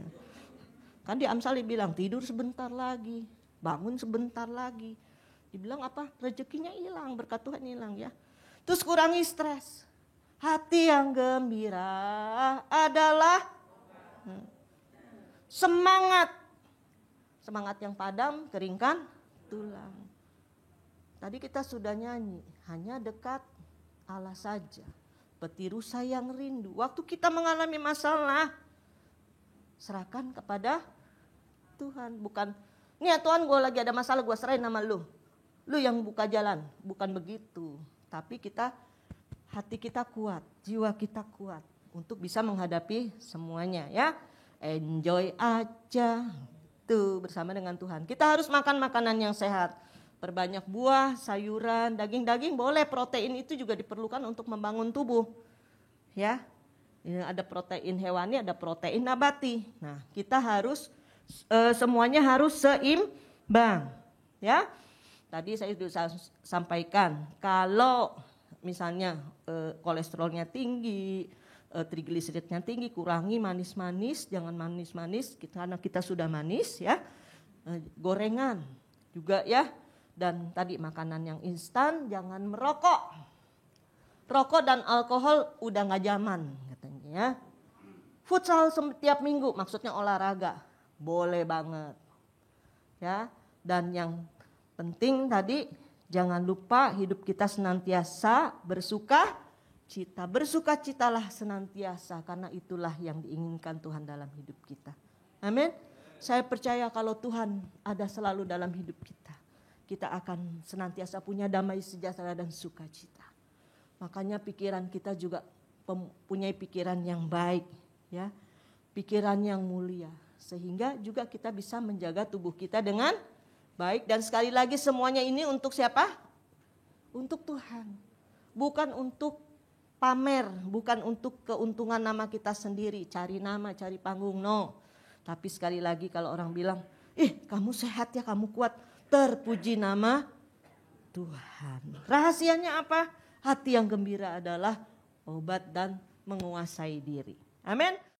S2: Kan di Amsal dibilang tidur sebentar lagi, bangun sebentar lagi. Dibilang apa? Rezekinya hilang, berkat Tuhan hilang ya. Terus kurangi stres. Hati yang gembira adalah semangat. Semangat yang padam keringkan tulang. Tadi kita sudah nyanyi, hanya dekat Allah saja, petiru sayang rindu. Waktu kita mengalami masalah, serahkan kepada Tuhan. Bukan, nih ya Tuhan, gue lagi ada masalah, gue serahin sama lu yang buka jalan. Bukan begitu, tapi hati kita kuat, jiwa kita kuat untuk bisa menghadapi semuanya ya. Enjoy aja tuh bersama dengan Tuhan. Kita harus makan makanan yang sehat. Perbanyak buah, sayuran, daging-daging boleh, protein itu juga diperlukan untuk membangun tubuh. Ya. Ada protein hewani, ada protein nabati. Nah, kita harus semuanya harus seimbang. Ya. Tadi saya sudah sampaikan, kalau misalnya kolesterolnya tinggi, trigliseridnya tinggi, kurangi manis-manis, jangan manis-manis karena kita sudah manis ya. Gorengan juga ya. Dan tadi makanan yang instan, jangan merokok. Rokok dan alkohol udah gak zaman katanya ya. Futsal setiap minggu, maksudnya olahraga, boleh banget. Ya, dan yang penting tadi jangan lupa hidup kita senantiasa bersuka cita. Bersukacitalah senantiasa, karena itulah yang diinginkan Tuhan dalam hidup kita. Amin. Saya percaya kalau Tuhan ada selalu dalam hidup kita, kita akan senantiasa punya damai sejahtera dan sukacita. Makanya pikiran kita juga punya pikiran yang baik, ya, pikiran yang mulia, sehingga juga kita bisa menjaga tubuh kita dengan baik. Dan sekali lagi semuanya ini untuk siapa? Untuk Tuhan. Bukan untuk pamer, bukan untuk keuntungan nama kita sendiri, cari nama, cari panggung, no. Tapi sekali lagi kalau orang bilang, kamu sehat ya, kamu kuat, terpuji nama Tuhan. Rahasianya apa? Hati yang gembira adalah obat dan menguasai diri. Amin.